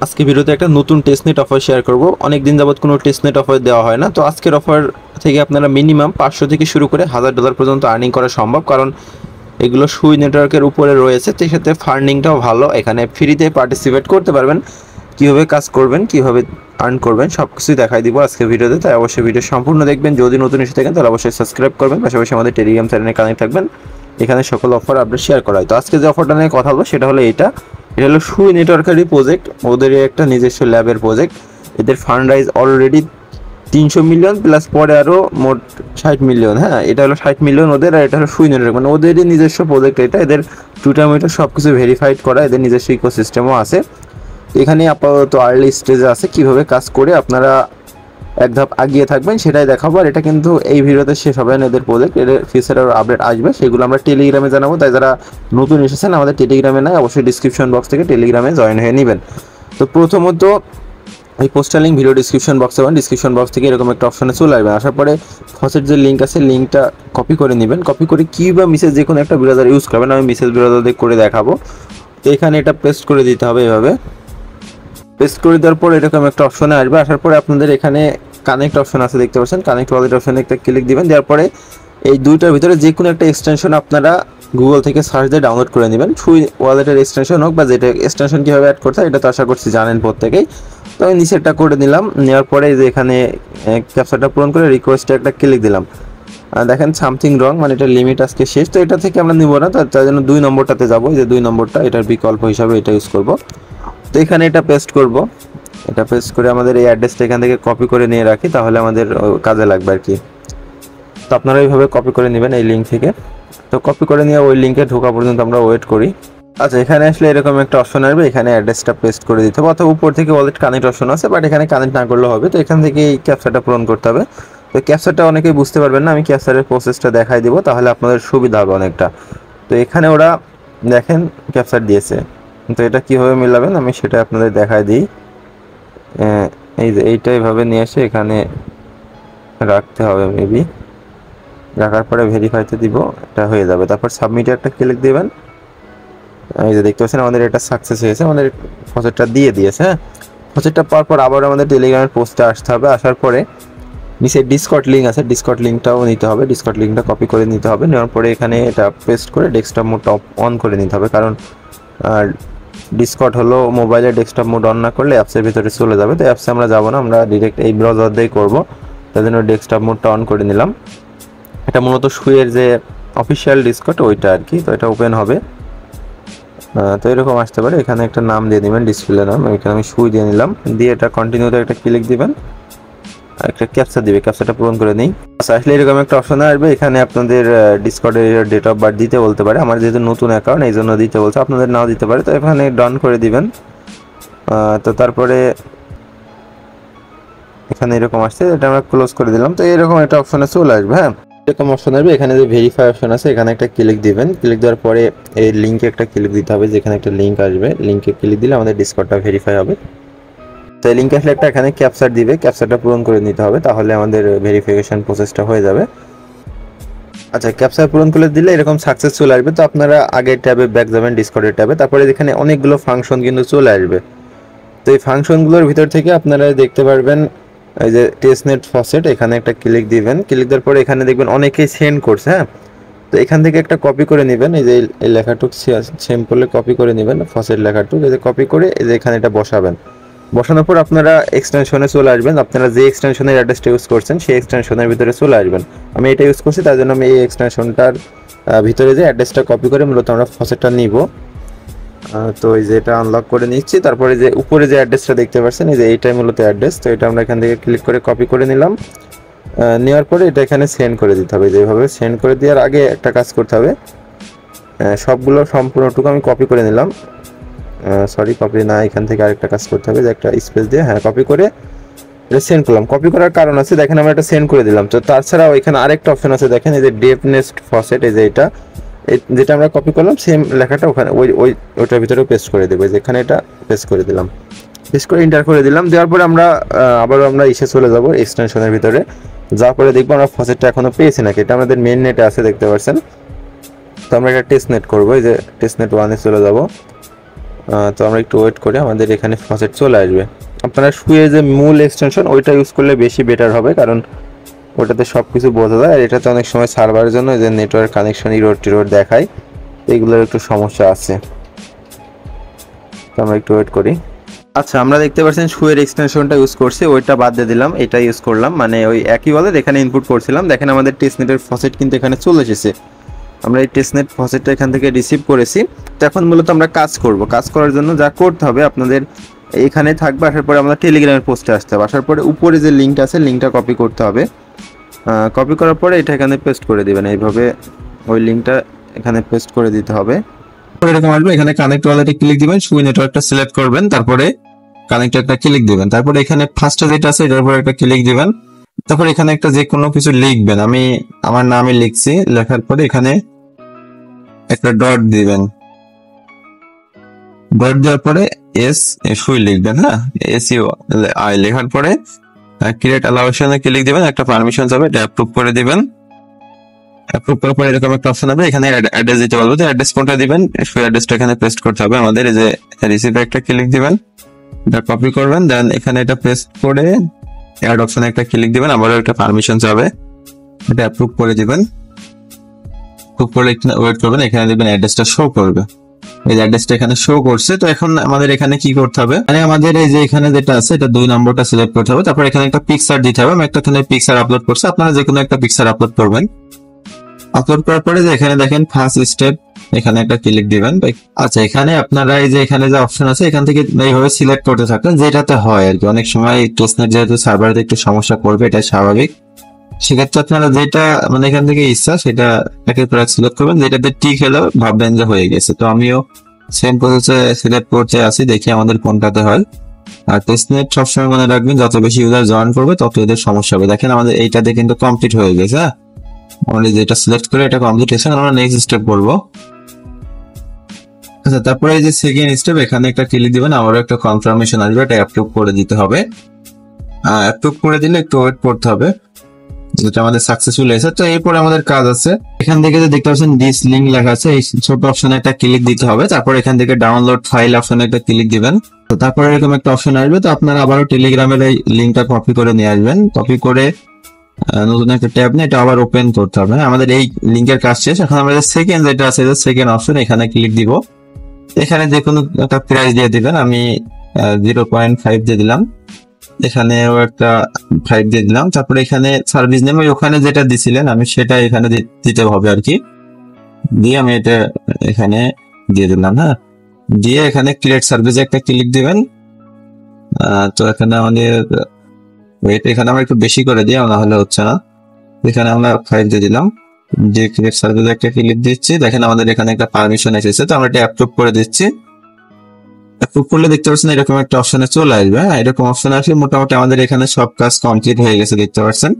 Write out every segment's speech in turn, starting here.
আজকে ভিডিওতে একটা নতুন টেস্টনেট অফার শেয়ার করব। অনেক দিন যাবত কোনো টেস্টনেট অফার দেওয়া হয় না, তো আজকের অফার থেকে আপনারা মিনিমাম 500 থেকে শুরু করে $1000 পর্যন্ত আর্নিং করা সম্ভব, কারণ এগুলো সুই নেটওয়ার্কের উপরে রয়েছে। তো সাথে ফান্ডিংটাও ভালো, এখানে ফ্রিতে পার্টিসিপেট করতে পারবেন। কীভাবে কাজ করবেন, কীভাবে আর্ন করবেন সব কিছুই দেখাই দিব আজকে ভিডিওতে, তাই অবশ্যই ভিডিও সম্পূর্ণ দেখবেন। যদি নতুন এসে থাকেন তাহলে অবশ্যই সাবস্ক্রাইব করবেন, পাশাপাশি আমাদের টেলিগ্রাম চ্যানেলে কানেক্ট থাকবেন, এখানে সকল অফার আপডেট শেয়ার করা হয়। তো আজকে যে অফারটা নিয়ে কথা বলবো সেটা হলো এটা হলো সুই নেটওয়ার্কেরই প্রজেক্ট, ওদের একটা নিজস্ব ল্যাবের প্রজেক্ট। এদের fund rise already 300 million plus পরে আরও মোট 60 মিলিয়ন। হ্যাঁ, এটা হলো 60 মিলিয়ন ওদের, আর এটা হলো সুই নেটওয়ার্ক, মানে ওদেরই নিজস্ব প্রজেক্ট এটা। এদের টুইটার মিটার সব কিছু ভেরিফাইড করা, এদের নিজস্ব ইকোসিস্টেমও আছে। এখানে আপাতত আর্লি স্টেজে আছে, কীভাবে কাজ করে আপনারা এক ধাপ আগিয়ে থাকবেন সেটাই দেখাবো। আর এটা কিন্তু এই ভিডিওতে শেষ হবে না, এদের প্রজেক্ট, এদের ফিউচার আরও আপডেট আসবে, সেগুলো আমরা টেলিগ্রামে জানাবো। তাই যারা নতুন এসেছেন আমাদের টেলিগ্রামে নাই, অবশ্যই ডিসক্রিপশন বক্স থেকে টেলিগ্রামে জয়েন হয়ে নেবেন। তো প্রথমত এই পোস্টার লিঙ্ক ভিডিও ডিসক্রিপশন বক্সে পাবেন, ডিসক্রিপশন বক্স থেকে এরকম একটা অপশনে চলে আসবেন। আসার পরে ফসেট যে লিঙ্ক আছে লিঙ্কটা কপি করে নেবেন, কপি করে কি বা মেসেজ যে কোনো একটা ব্রাউজার ইউজ করবেন, আমি মেসেজ ব্রাউজার দিয়ে করে দেখাবো। তো এখানে এটা পেস্ট করে দিতে হবে, এভাবে পেস্ট করে দেওয়ার পর এরকম একটা অপশনে আসবে। আসার পরে আপনাদের এখানে কানেক্ট অপশন আছে, দেখতে পাচ্ছেন, কানেক্ট ওয়ালেট অপশনে একটা ক্লিক দিবেন। দেওয়ার পরে এই দুইটার ভিতরে যে কোনো একটা এক্সটেনশন আপনারা গুগল থেকে সার্চ দিয়ে ডাউনলোড করে নেবেন, সুই ওয়ালেটের এক্সটেনশন হোক বা যেটা এক্সটেনশন কীভাবে অ্যাড করতে হয় এটা তো আশা করছি জানেন প্রত্যেকেই। তো আমি নিচেরটা করে দিলাম, নেওয়ার পরে যে এখানে ক্যাপচারটা পূরণ করে রিকোয়েস্টে একটা ক্লিক দিলাম। দেখেন সামথিং রং, মানে এটা লিমিট আজকে শেষ, তো এটা থেকে আমরা নিব না, তার জন্য 2 নম্বরটাতে যাবো, যে 2 নম্বরটা এটার বিকল্প হিসাবে এটা ইউজ করব। তো এখানে এটা পেস্ট করব, এটা পেস্ট করে আমাদের এই অ্যাড্রেসটা এখান থেকে কপি করে নিয়ে রাখি, তাহলে আমাদের কাজে লাগবে আর কি। তো আপনারা এইভাবে কপি করে নেবেন এই লিঙ্ক থেকে। তো কপি করে নিয়ে ওই লিঙ্কে ঢোকা পর্যন্ত আমরা ওয়েট করি। আচ্ছা, এখানে আসলে এরকম একটা অপশন আসবে, এখানে অ্যাড্রেসটা পেস্ট করে দিতে হবে, অথবা উপর থেকে ওয়ালেট কানেক্ট অপশন আছে, বাট এখানে কানেক্ট না করলে হবে। তো এখান থেকে এই ক্যাপচারটা পূরণ করতে হবে। তো ক্যাপচারটা অনেকেই বুঝতে পারবেন না, আমি ক্যাপচারের প্রসেসটা দেখাই দিব, তাহলে আপনাদের সুবিধা হবে অনেকটা। তো এখানে ওরা দেখেন ক্যাপচার দিয়েছে, তো এটা কীভাবে মিলাবেন আমি সেটা আপনাদের দেখাই দিই। এই যে এইটা এইভাবে নিয়ে এসে এখানে রাখতে হবে, মেবি রাখার পরে ভেরিফাইতে দিব, এটা হয়ে যাবে। তারপর সাবমিটে একটা ক্লিক দিবেন। এই যে দেখতে পাচ্ছেন আমাদের এটা সাকসেস হয়েছে, আমাদের ফসেটটা দিয়ে দিয়েছে। হ্যাঁ, ফসেটটা পাওয়ার পর আবার আমাদের টেলিগ্রামের পোস্টে আসতে হবে। আসার পরে নিচে ডিসকর্ড লিঙ্ক আছে, ডিসকর্ড লিঙ্কটাও নিতে হবে, ডিসকর্ড লিঙ্কটা কপি করে নিতে হবে। নেওয়ার পরে এখানে এটা পেস্ট করে ডেস্কটপ মোডটা অন করে নিতে হবে, কারণ ডিসকর্ড হলো মোবাইলের ডেস্কটপ মোড অন না করলে অ্যাপসের ভিতরে চলে যাবে। তো অ্যাপসে আমরা যাবো না, আমরা ডিরেক্ট এই ব্রাউজার দিয়েই করবো, তার জন্য ডেস্কটপ মোডটা অন করে নিলাম। এটা মূলত সুইয়ের যে অফিসিয়াল ডিসকর্ড ওইটা আর কি, তো এটা ওপেন হবে। তো এরকম আসতে পারে, এখানে একটা নাম দিয়ে দিবেন, ডিসপ্লে নাম, এখানে আমি সুই দিয়ে নিলাম, দিয়ে এটা কন্টিনিউতে একটা ক্লিক দিবেন, একটা ক্যাপচা দিবে, ক্যাপচাটা পূরণ করে নিই। আচ্ছা, আসলে এরকম একটা অপশন আসবে, এখানে আপনাদের ডিসকর্ডের ডেট অফ বার্থ দিতে বলতে পারে, আমার যেহেতু নতুন অ্যাকাউন্ট এই জন্য দিতে বলছে, আপনাদের নাও দিতে পারে। তো এখানে ডান করে দিবেন। তো তারপরে এখানে এরকম আসছে, এটা আমরা ক্লোজ করে দিলাম। তো এরকম একটা অপশনে চলে আসবে। হ্যাঁ, এরকম অপশন আসবে, এখানে যে ভেরিফাই অপশন আছে এখানে একটা ক্লিক দিবেন, ক্লিক দেওয়ার পরে এই লিঙ্কে একটা ক্লিক দিতে হবে, যেখানে একটা লিঙ্ক আসবে, লিঙ্কে ক্লিক দিলে আমাদের ডিসকর্ডটা ভেরিফাই হবে। তো এই লিঙ্কে আসলে একটা এখানে ক্যাপচার দিবে, ক্যাপচারটা পূরণ করে নিতে হবে, তাহলে আমাদের ভেরিফিকেশন প্রসেসটা হয়ে যাবে। আচ্ছা, ক্যাপচার পূরণ করে দিলে এরকম সাকসেস চলে আসবে। তো আপনারা আগের ট্যাবে ব্যাক যাবেন, ডিসকর্ডের ট্যাবে, তারপরে এখানে অনেকগুলো ফাংশন কিন্তু চলে আসবে। তো এই ফাংশনগুলোর ভিতর থেকে আপনারা দেখতে পারবেন এই যে টেস্টনেট ফসেট, এখানে একটা ক্লিক দিবেন, ক্লিক দেওয়ার পরে এখানে দেখবেন অনেকেই সেন্ড করছে। হ্যাঁ, তো এখান থেকে একটা কপি করে নেবেন, এই যে এই লেখাটুক সিম্পলে কপি করে নেবেন, ফসেট লেখাটুক, এই যে কপি করে এই যে এখানে এটা বসাবেন। বসানোর পর আপনারা এক্সটেনশনে চলে আসবেন, আপনারা যে এক্সটেনশনের অ্যাড্রেসটা ইউজ করছেন সেই এক্সটেনশনের ভিতরে চলে আসবেন। আমি এটা ইউজ করছি, তার জন্য আমি এই এক্সটেনশনটার ভিতরে যে অ্যাড্রেসটা কপি করে মূলত আমরা ফসেটটা নিব। তো এই যে এটা আনলক করে নিচ্ছি। তারপরে যে উপরে যে অ্যাড্রেসটা দেখতে পাচ্ছেন এই যে এইটাই মূলত অ্যাড্রেস, তো এটা আমরা এখান থেকে ক্লিক করে কপি করে নিলাম। নেওয়ার পরে এটা এখানে সেন্ড করে দিতে হবে, যেভাবে সেন্ড করে দেওয়ার আগে একটা কাজ করতে হবে, সবগুলো সম্পূর্ণটুকু আমি কপি করে নিলাম, সরি কপি না, এখান থেকে আরেকটা কাজ করতে হবে, যে একটা স্পেস দিয়ে হ্যাঁ কপি করে এটা সেন্ড করলাম। কপি করার কারণ আছে, দেখেন আমরা এটা সেন্ড করে দিলাম। তো তাছাড়াও এখানে আরেকটা অপশন আছে, দেখেন এই যে ডেপনেস্ট ফসেট, এই যে এটা যেটা আমরা কপি করলাম সেম লেখাটা ওখানে ওইটার ভিতরেও পেস্ট করে দেবো, যেখানে এটা পেস্ট করে দিলাম, পেস্ট করে এন্টার করে দিলাম। দেওয়ার পরে আমরা আবারও আমরা ইসে চলে যাব এক্সটেনশনের ভিতরে, যাওয়ার পরে দেখবো আমরা ফসেটটা এখনো পেয়েছি নাকি। এটা আমাদের মেন নেটে আছে, দেখতে পাচ্ছেন। তো আমরা এটা টেস্ট নেট করবো, এই যে টেস্ট নেট 1-এ চলে যাব, তো আমরা একটু ওয়েট করে আমাদের এখানে ফসেট চলে আসবে। আপনারা শুয়ে যে মূল এক্সটেনশন ওইটা ইউজ করলে বেশি বেটার হবে, কারণ ওটাতে সব কিছু বোঝা যায়। আর এটাতে অনেক সময় সার্ভারের জন্য যে নেটওয়ার্ক কানেকশন ইরোড টিরোড দেখায়, এগুলোর একটু সমস্যা আছে। তো আমরা একটু ওয়েট করি। আচ্ছা, আমরা দেখতে পাচ্ছেন শুয়ের এক্সটেনশনটা ইউজ করছি, ওইটা বাদ দিয়ে দিলাম, এটা ইউজ করলাম, মানে ওই একই ওয়ালেট এখানে ইনপুট করছিলাম। দেখেন আমাদের টেস্টনেটের ফসেট কিন্তু এখানে চলে এসেছে। আমরা এই টেস্টনেট ফসেটটা এখান থেকে রিসিভ করেছি। তো এখন মূলত আমরা কাজ করব। কাজ করার জন্য যা করতে হবে, আপনাদের এখানে থাকবে, আসার পরে আমরা টেলিগ্রামের পোস্টে আসতে হবে। আসার পরে উপরে যে লিঙ্কটা আছে, লিঙ্কটা কপি করতে হবে। কপি করার পরে এটা এখানে পেস্ট করে দিবেন, এইভাবে ওই লিঙ্কটা এখানে পেস্ট করে দিতে হবে। এরকম আসবে, এখানে কানেক্ট ওয়ালেটে ক্লিক দিবেন, শুই নেটওয়ার্কটা সিলেক্ট করবেন, তারপরে কানেক্ট একটা ক্লিক দিবেন, তারপরে এখানে ফার্স্টে যেটা আছে এটার উপর একটা ক্লিক দিবেন, তারপর এখানে একটা যে কোনো কিছু লিখবেন। আমি আমার নামে লিখছি, লেখার পরে এখানে একটা ডট দিবেন, ডট দেওয়ার পরে এস শুই লিখবেন। হ্যাঁ, এস ইউ আই লেখার পরে ক্রিয়েট অ্যালাউশনে ক্লিক দিবেন, একটা পারমিশন যাবে, এটা অ্যাপ্রুভ করে দিবেন। অ্যাপ্রুভ করার পরে এরকম একটা অপশন হবে, এখানে অ্যাড্রেস দিতে বলবো, তো অ্যাড্রেস কোনটা দিবেন, শুই অ্যাড্রেসটা এখানে পেস্ট করতে হবে আমাদের। এই যে রিসিভে একটা ক্লিক দিবেন, এটা কপি করবেন, দেন এখানে এটা পেস্ট করে অ্যাড অপশনে একটা ক্লিক দিবেন, আবারও একটা পারমিশন যাবে, এটা অ্যাপ্রুভ করে দিবেন। অ্যাপ্রুভ করে ওয়েট করবেন, এখানে দেখবেন অ্যাড্রেসটা শো করবে। এই অ্যাড্রেসটা এখানে শো করছে। তো এখন আমাদের এখানে কি করতে হবে, মানে আমাদের এই যে এখানে যেটা আছে এটা 2 নম্বরটা সিলেক্ট করতে হবে, তারপর এখানে একটা পিকচার দিতে হবে। আমি একটা এখানে পিকচার আপলোড করছি, আপনারা যে কোনো একটা পিকচার আপলোড করবেন। আপলোড করার পরে যে এখানে দেখেন ফার্স্ট স্টেপ, এখানে একটা ক্লিক দিবেন। আচ্ছা, এখানে আপনারা এই যে এখানে যে অপশন আছে এখান থেকে এইভাবে সিলেক্ট করতে থাকেন, যেটাতে হয় আর কি। অনেক সময় টেস্টনেট যেহেতু সার্ভারে একটু সমস্যা করবে, এটা স্বাভাবিক। সেক্ষেত্রে আপনারা যেটা মানে এখান থেকে ইচ্ছা সেটা একের পর এক সিলেক্ট করবেন, যেটাতে টিক হলো ভাববেন যে হয়ে গেছে। তো আমিও সেম প্রসেসে সিলেক্ট করতে আছি, দেখি আমাদের কোনটাতে হয়। আর টেস্টনেট সবসময় মনে রাখবেন, যত বেশি ইউজার জয়েন করবে তত এদের সমস্যা হবে। দেখেন আমাদের এইটাতে কিন্তু কমপ্লিট হয়ে গেছে। হ্যাঁ, আমরা যেটা সিলেক্ট করে এটা কমপ্লিট হয়েছে, আমরা নেক্সট স্টেপ করব। আচ্ছা, তারপরে এই যে সেকেন্ড স্টেপ, এখানে একটা ক্লিক দিবেন, আবারও একটা কনফার্মেশন আসবে, এটা অ্যাপ্রুভ করে দিতে হবে। অ্যাপ্রুভ করে দিলে একটু ওয়েট করতে হবে, যেটা আমাদের সাকসেসফুল হয়েছে। তো এরপরে আমাদের কাজ আছে, এখান থেকে যে দেখতে পাচ্ছেন দিস লিঙ্ক লেখা আছে, এই ছোট অপশনে একটা ক্লিক দিতে হবে, তারপর এখান থেকে ডাউনলোড ফাইল অপশনে একটা ক্লিক দিবেন। তো তারপরে এরকম একটা অপশন আসবে, তো আপনারা আবারও টেলিগ্রামের এই লিঙ্কটা কপি করে নিয়ে আসবেন। কপি করে নতুন একটা ট্যাব নিয়ে এটা আবার ওপেন করতে হবে। আমাদের এই লিঙ্কের কাজ শেষ। এখন আমাদের সেকেন্ড যেটা আছে, সেকেন্ড অপশন, এখানে ক্লিক দিব। এখানে যে কোনো একটা প্রাইস দিয়ে দিবেন, আমি 0.5 দিয়ে দিলাম, এখানেও একটা 5 দিয়ে দিলাম। তারপরে এখানে সার্ভিস নেম ওখানে যেটা দিছিলেন আমি সেটা এখানে দিতে হবে আর কি, দিয়ে আমি এটা এখানে দিয়ে দিলাম। হ্যাঁ, দিয়ে এখানে ক্রিয়েট সার্ভিসে একটা ক্লিক দিবেন। তো এখানে আমাদের এখানে আমরা একটু বেশি করে দিই, না হলে হচ্ছে না। এখানে আমরা 5 দিয়ে দিলাম, যে ক্রিয়েট সার্ভিসে একটা ক্লিক দিচ্ছি। দেখেন আমাদের এখানে একটা পারমিশন এসেছে, তো আমরা এটা অ্যাপ্রুভ করে দিচ্ছি। অ্যাপ্রুভ করলে দেখতে পাচ্ছেন এরকম একটা অপশনে চলে আসবে। হ্যাঁ, এরকম অপশন আসলে মোটামুটি আমাদের এখানে সব কাজ কমপ্লিট হয়ে গেছে, দেখতে পাচ্ছেন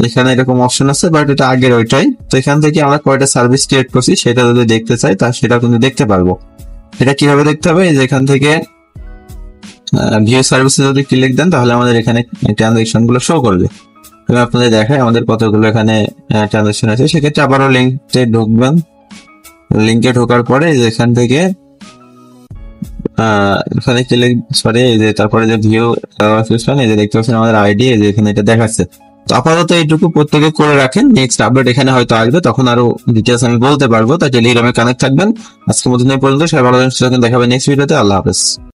এখানে এরকম অপশন আছে, বাট এটা আগের ওইটাই। তো এখান থেকে আমরা কয়টা সার্ভিস ক্রিয়েট করছি সেটা যদি দেখতে চাই তা সেটা কিন্তু দেখতে পারবো। এটা কিভাবে দেখতে হবে, যে এখান থেকে ভিউ সার্ভিসে যদি ক্লিক দেন তাহলে আমাদের এখানে ট্রানজাকশন গুলো শো করবে। তবে আপনাদের দেখায় আমাদের কতগুলো এখানে ট্রানজাকশন আছে। সেক্ষেত্রে আবারও লিঙ্কে ঢুকবেন, লিঙ্কে ঢোকার পরে এখান থেকে এখানে ক্লিক সরি এই যে তারপরে যে ভিউ এই যে দেখতে পাচ্ছেন আমাদের আইডি, এই যে এখানে এটা দেখাচ্ছে। তো আপাতত এইটুকু প্রত্যেকে করে রাখেন, নেক্সট আপডেট এখানে হয়তো আসবে, তখন আরো ডিটেলস আমি বলতে পারবো। তাই টেলিগ্রামে কানেক্ট থাকবেন। আজকের মতো এই পর্যন্ত, সবাই ভালো থাকবেন, দেখাবেন নেক্সট ভিডিওতে। আল্লাহ হাফেজ।